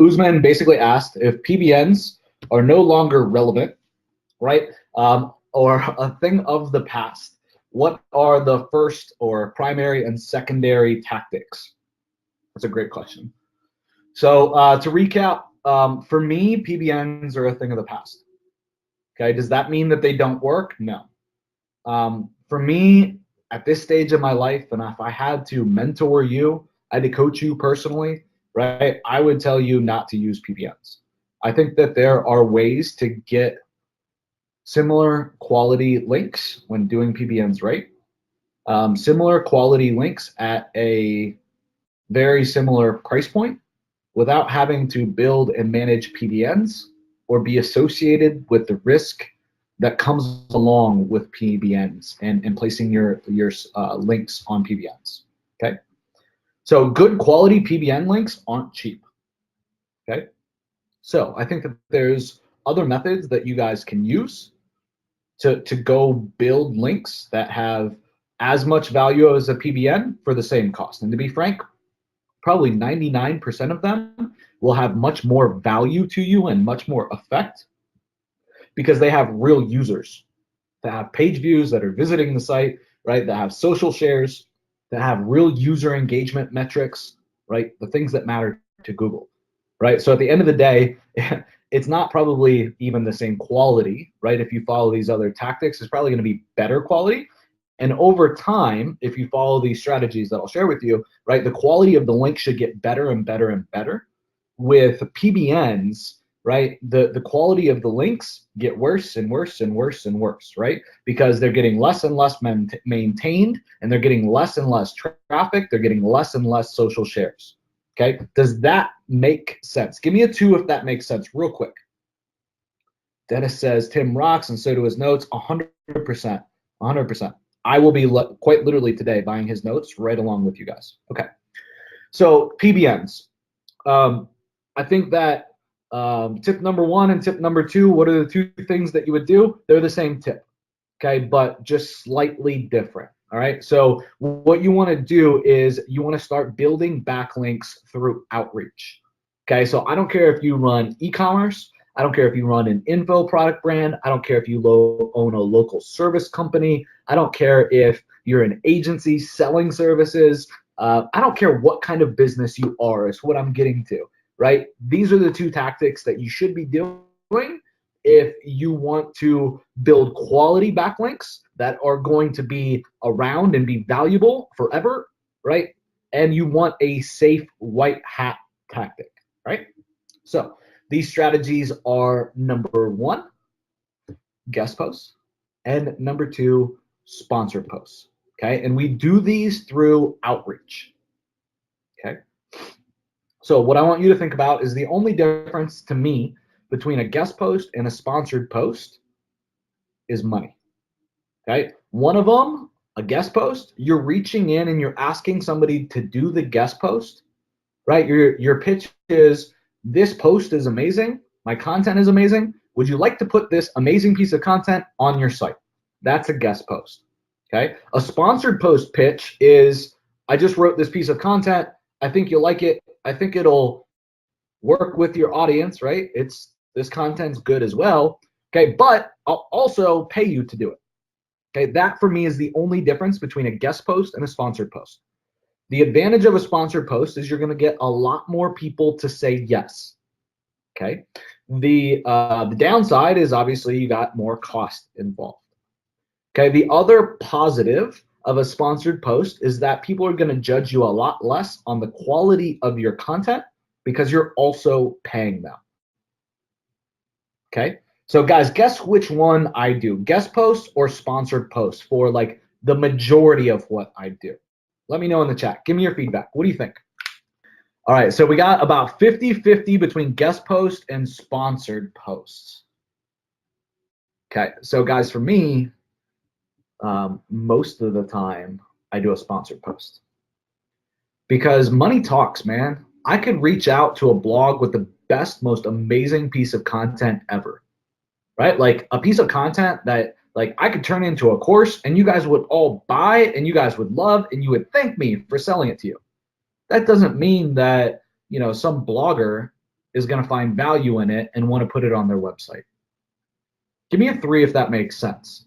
Usman basically asked if PBNs are no longer relevant, right, or a thing of the past, what are the first or primary and secondary tactics? That's a great question. So to recap, for me, PBNs are a thing of the past. Okay, does that mean that they don't work? No. For me, at this stage of my life, and if I had to mentor you, I had to coach you personally, right? I would tell you not to use PBNs. I think that there are ways to get similar quality links when doing PBNs right. Similar quality links at a very similar price point without having to build and manage PBNs or be associated with the risk that comes along with PBNs and placing your links on PBNs. Okay, so good quality PBN links aren't cheap. Okay, so I think that there's other methods that you guys can use to go build links that have as much value as a PBN for the same cost. And to be frank, probably 99% of them will have much more value to you and much more effect because they have real users that have page views, that are visiting the site, right? That have social shares, that have real user engagement metrics, right? The things that matter to Google, right? So at the end of the day, it's not probably even the same quality, right? If you follow these other tactics, it's probably going to be better quality. And over time, if you follow these strategies that I'll share with you, right, the quality of the link should get better and better and better. With PBNs, right, the quality of the links get worse and worse and worse and worse, right? Because they're getting less and less maintained, and they're getting less and less traffic. They're getting less and less social shares. Okay, does that make sense? Give me a 2 if that makes sense real quick. Dennis says Tim rocks, and so do his notes. 100%, 100%. I will be quite literally today buying his notes right along with you guys. Okay, so PBNs. I think that tip number 1 and tip number 2, what are the 2 things that you would do? They're the same tip, okay, but just slightly different. All right, so what you want to do is you want to start building backlinks through outreach. Okay, so I don't care if you run e-commerce, I don't care if you run an info product brand, I don't care if you own a local service company, I don't care if you're an agency selling services, I don't care what kind of business you are, is what I'm getting to, right? These are the 2 tactics that you should be doing if you want to build quality backlinks that are going to be around and be valuable forever, right? And you want a safe white hat tactic, right? So these strategies are number 1, guest posts, and number 2, sponsored posts, okay? And we do these through outreach, okay? So what I want you to think about is the only difference to me between a guest post and a sponsored post is money. Okay, one of them, a guest post, you're reaching in and you're asking somebody to do the guest post, right? Your pitch is, this post is amazing, my content is amazing, would you like to put this amazing piece of content on your site? That's a guest post. Okay, a sponsored post pitch is, I just wrote this piece of content, I think you'll like it, I think it'll work with your audience, right? This content's good as well, okay, but I'll also pay you to do it. Okay, that for me is the only difference between a guest post and a sponsored post. The advantage of a sponsored post is you're going to get a lot more people to say yes. Okay, the downside is obviously you got more cost involved. Okay, the other positive of a sponsored post is that people are going to judge you a lot less on the quality of your content because you're also paying them. Okay, so guys, guess which one I do, guest posts or sponsored posts for like the majority of what I do? Let me know in the chat. Give me your feedback. What do you think? All right, so we got about 50-50 between guest post and sponsored posts. Okay, so guys, for me, most of the time I do a sponsored post because money talks, man. I could reach out to a blog with the best, most amazing piece of content ever, right? Like a piece of content that like I could turn into a course and you guys would all buy it and you guys would love and you would thank me for selling it to you. That doesn't mean that, you know, some blogger is going to find value in it and want to put it on their website? Give me a 3 if that makes sense.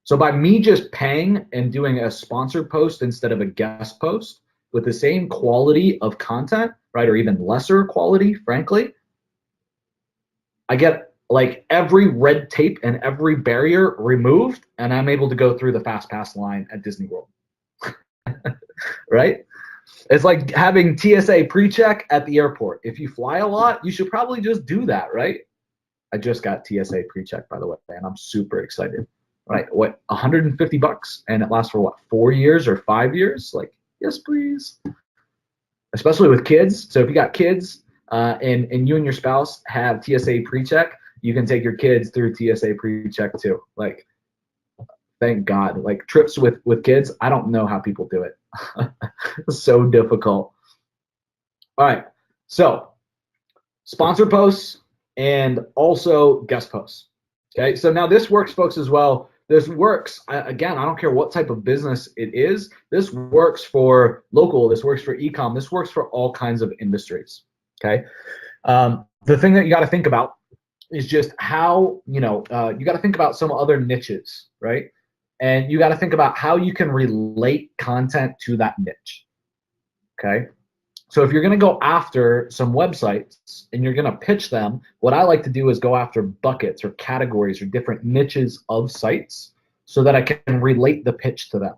So by me just paying and doing a sponsored post instead of a guest post with the same quality of content, right, or even lesser quality, frankly, I get like every red tape and every barrier removed, and I'm able to go through the fast pass line at Disney World. Right? It's like having TSA pre-check at the airport. If you fly a lot, you should probably just do that, right? I just got TSA pre-check, by the way, and I'm super excited. Right? What, $150, and it lasts for what, 4 years or 5 years? Like, yes, please. Especially with kids. So if you got kids and you and your spouse have TSA pre-check, you can take your kids through TSA pre-check too. Like, thank God. Like trips with kids, I don't know how people do it. It's so difficult. All right. So sponsor posts and also guest posts. Okay. So now this works, folks, as well. This works, again, I don't care what type of business it is. This works for local. This works for e-com. This works for all kinds of industries. Okay. The thing that you got to think about is just how, you got to think about some other niches, right? And you got to think about how you can relate content to that niche. Okay. So if you're going to go after some websites and you're going to pitch them, what I like to do is go after buckets or categories or different niches of sites so that I can relate the pitch to them.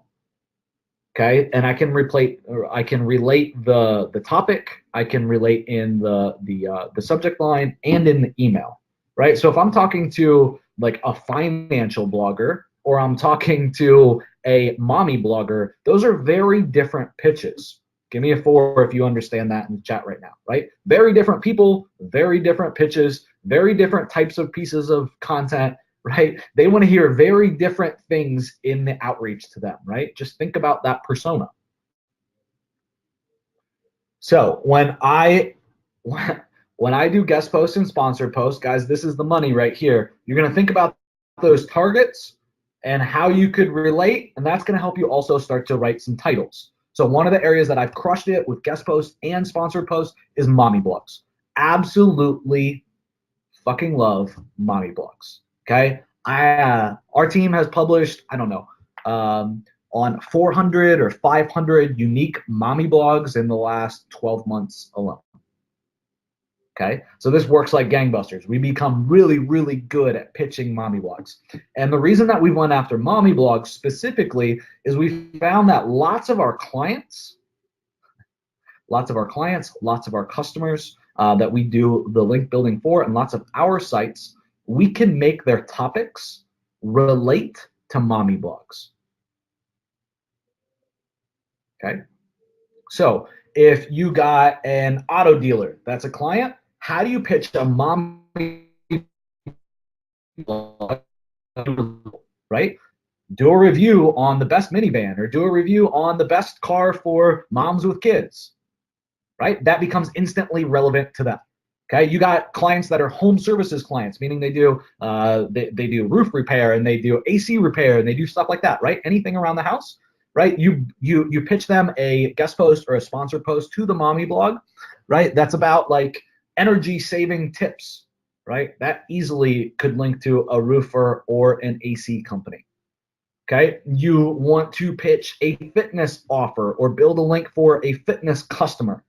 Okay, and I can relate the topic, I can relate in the subject line and in the email, right? So if I'm talking to like a financial blogger or I'm talking to a mommy blogger, those are very different pitches. Give me a 4 if you understand that in the chat right now, right? Very different people, very different pitches, very different types of pieces of content, right? They want to hear very different things in the outreach to them, right? Just think about that persona. So when I do guest posts and sponsored posts, guys, this is the money right here. You're going to think about those targets and how you could relate, and that's going to help you also start to write some titles. So one of the areas that I've crushed it with guest posts and sponsored posts is mommy blogs. Absolutely fucking love mommy blogs. Okay, our team has published, I don't know, on 400 or 500 unique mommy blogs in the last 12 months alone. Okay, so this works like gangbusters. We become really, really good at pitching mommy blogs. And the reason that we went after mommy blogs specifically is we found that lots of our clients, lots of our customers that we do the link building for, and lots of our sites, we can make their topics relate to mommy blogs. Okay, so if you got an auto dealer that's a client, how do you pitch a mommy blog, right? Do a review on the best minivan or do a review on the best car for moms with kids, right? That becomes instantly relevant to them. Okay, you got clients that are home services clients, meaning they do they do roof repair and they do AC repair and they do stuff like that, right? Anything around the house, right? You pitch them a guest post or a sponsored post to the mommy blog, right? That's about like energy saving tips, right? That easily could link to a roofer or an AC company. Okay, you want to pitch a fitness offer or build a link for a fitness customer.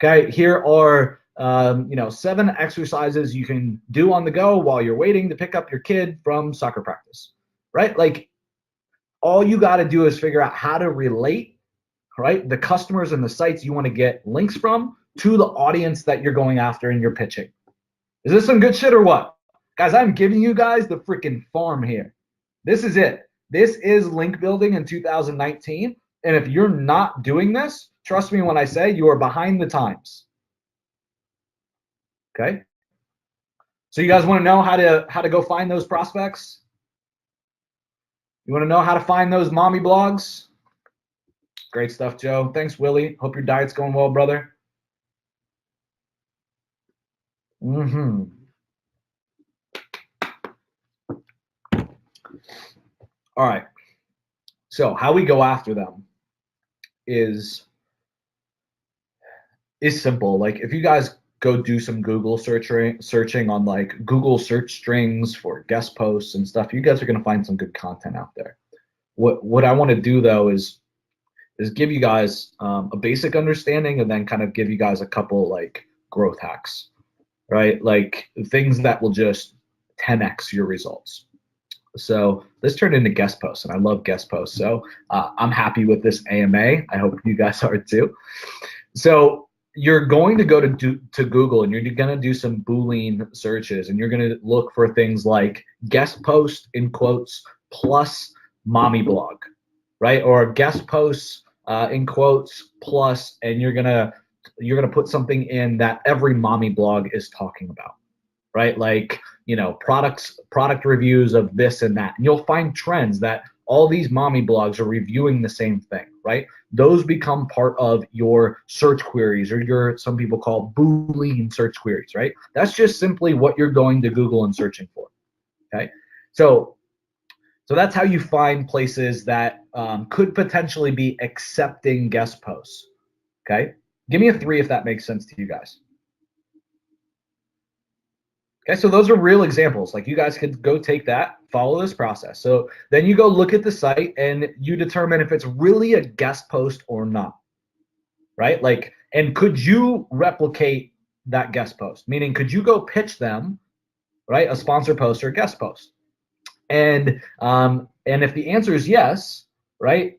Okay, here are 7 exercises you can do on the go while you're waiting to pick up your kid from soccer practice, right? Like all you got to do is figure out how to relate, right, the customers and the sites you want to get links from to the audience that you're going after and you're pitching. Is this some good shit or what? Guys, I'm giving you guys the freaking farm here. This is it. This is link building in 2019. And if you're not doing this, trust me when I say you are behind the times. Okay. So you guys want to know how to go find those prospects? You want to know how to find those mommy blogs? Great stuff, Joe. Thanks, Willie. Hope your diet's going well, brother. All right. So how we go after them is simple. Like if you guys go do some Google searching on like Google search strings for guest posts and stuff. You guys are going to find some good content out there. What I want to do though is give you guys a basic understanding and then kind of give you guys a couple like growth hacks, right? Like things that will just 10x your results. So this turned into guest posts, and I love guest posts. So I'm happy with this AMA. I hope you guys are too. So you're going to go to Google, and you're going to do some Boolean searches, and you're going to look for things like guest post in quotes plus mommy blog, right? Or guest posts in quotes plus, and you're gonna put something in that every mommy blog is talking about, right? Like, you know, product reviews of this and that. And you'll find trends that all these mommy blogs are reviewing the same thing, right? Those become part of your search queries, or your, some people call Boolean search queries, right? That's just simply what you're going to Google and searching for, okay? So that's how you find places that could potentially be accepting guest posts, okay? Give me a 3 if that makes sense to you guys. Okay, so those are real examples. Like you guys could go take that, follow this process. So then you go look at the site and you determine if it's really a guest post or not, right? Like, and could you replicate that guest post? Meaning, could you go pitch them, right? A sponsor post or a guest post? And if the answer is yes, right?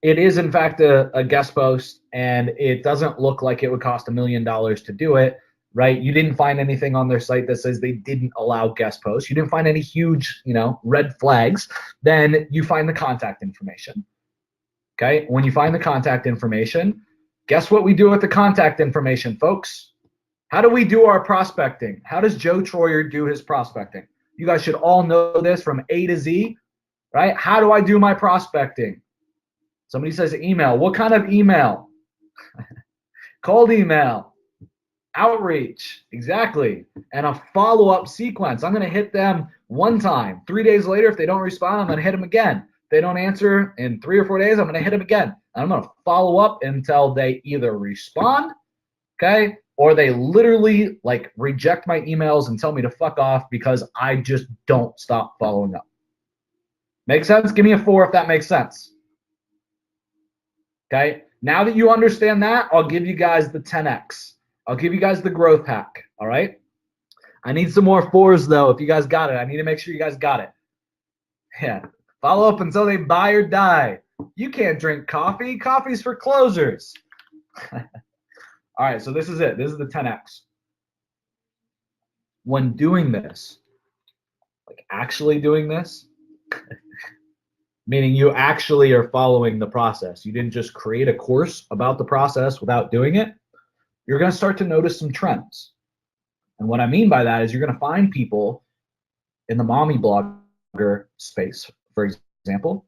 It is in fact a guest post, and it doesn't look like it would cost $1 million to do it, right? You didn't find anything on their site that says they didn't allow guest posts. You didn't find any huge, you know, red flags. Then you find the contact information. Okay, when you find the contact information, guess what we do with the contact information, folks? How do we do our prospecting? How does Joe Troyer do his prospecting? You guys should all know this from A to Z, right? How do I do my prospecting? Somebody says email. What kind of email? Cold email. Outreach, exactly, and a follow-up sequence. I'm going to hit them one time. 3 days later, if they don't respond, I'm going to hit them again. If they don't answer in 3 or 4 days, I'm going to hit them again. And I'm going to follow up until they either respond, okay, or they literally like reject my emails and tell me to fuck off because I just don't stop following up. Make sense? Give me a 4 if that makes sense. Okay, now that you understand that, I'll give you guys the 10x. I'll give you guys the growth hack, all right? I need some more 4s, though, if you guys got it. I need to make sure you guys got it. Yeah, follow up until they buy or die. You can't drink coffee. Coffee's for closers. All right, so this is it. This is the 10x. When doing this, like actually doing this, meaning you actually are following the process. You didn't just create a course about the process without doing it. You're going to start to notice some trends. And what I mean by that is you're going to find people in the mommy blogger space, for example,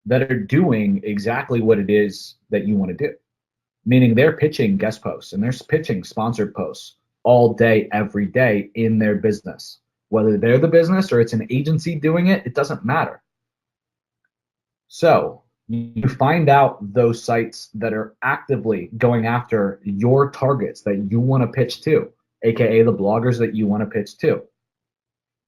that are doing exactly what it is that you want to do. Meaning they're pitching guest posts and they're pitching sponsored posts all day, every day in their business. Whether they're the business or it's an agency doing it, it doesn't matter. So you find out those sites that are actively going after your targets that you want to pitch to, aka the bloggers that you want to pitch to.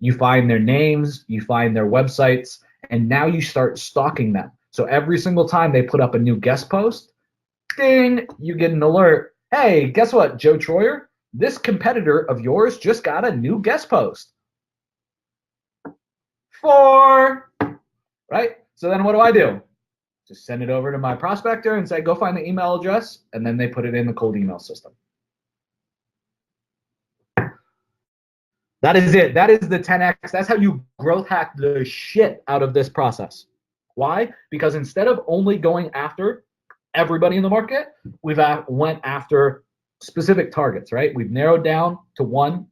You find their names, you find their websites, and now you start stalking them. So every single time they put up a new guest post, ding, you get an alert. Hey, guess what, Joe Troyer? This competitor of yours just got a new guest post. 4, right? So then what do? Just send it over to my prospector and say, go find the email address, and then they put it in the cold email system. That is it. That is the 10x. That's how you growth hack the shit out of this process. Why? Because instead of only going after everybody in the market, we've went after specific targets, right? We've narrowed down to one,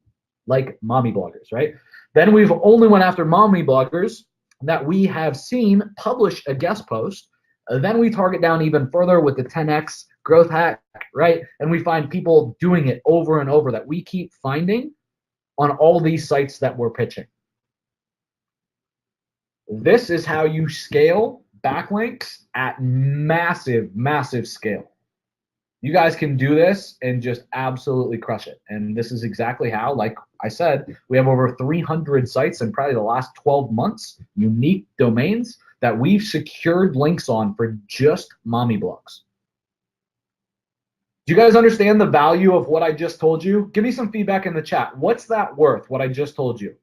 like mommy bloggers, right? Then we've only went after mommy bloggers that we have seen publish a guest post. Then we target down even further with the 10x growth hack, right? And we find people doing it over and over that we keep finding on all these sites that we're pitching. This is how you scale backlinks at massive, massive scale. You guys can do this and just absolutely crush it. And this is exactly how, like I said, we have over 300 sites in probably the last 12 months, unique domains that we've secured links on for just mommy blogs. Do you guys understand the value of what I just told you? Give me some feedback in the chat. What's that worth, what I just told you?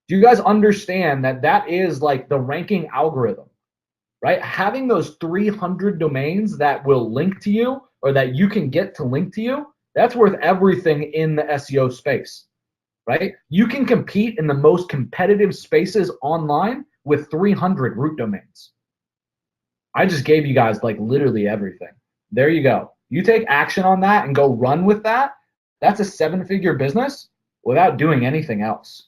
Do you guys understand that that is like the ranking algorithm, right? Having those 300 domains that will link to you or that you can get to link to you, that's worth everything in the SEO space, right? You can compete in the most competitive spaces online with 300 root domains. I just gave you guys like literally everything. There you go. You take action on that and go run with that. That's a 7-figure business without doing anything else.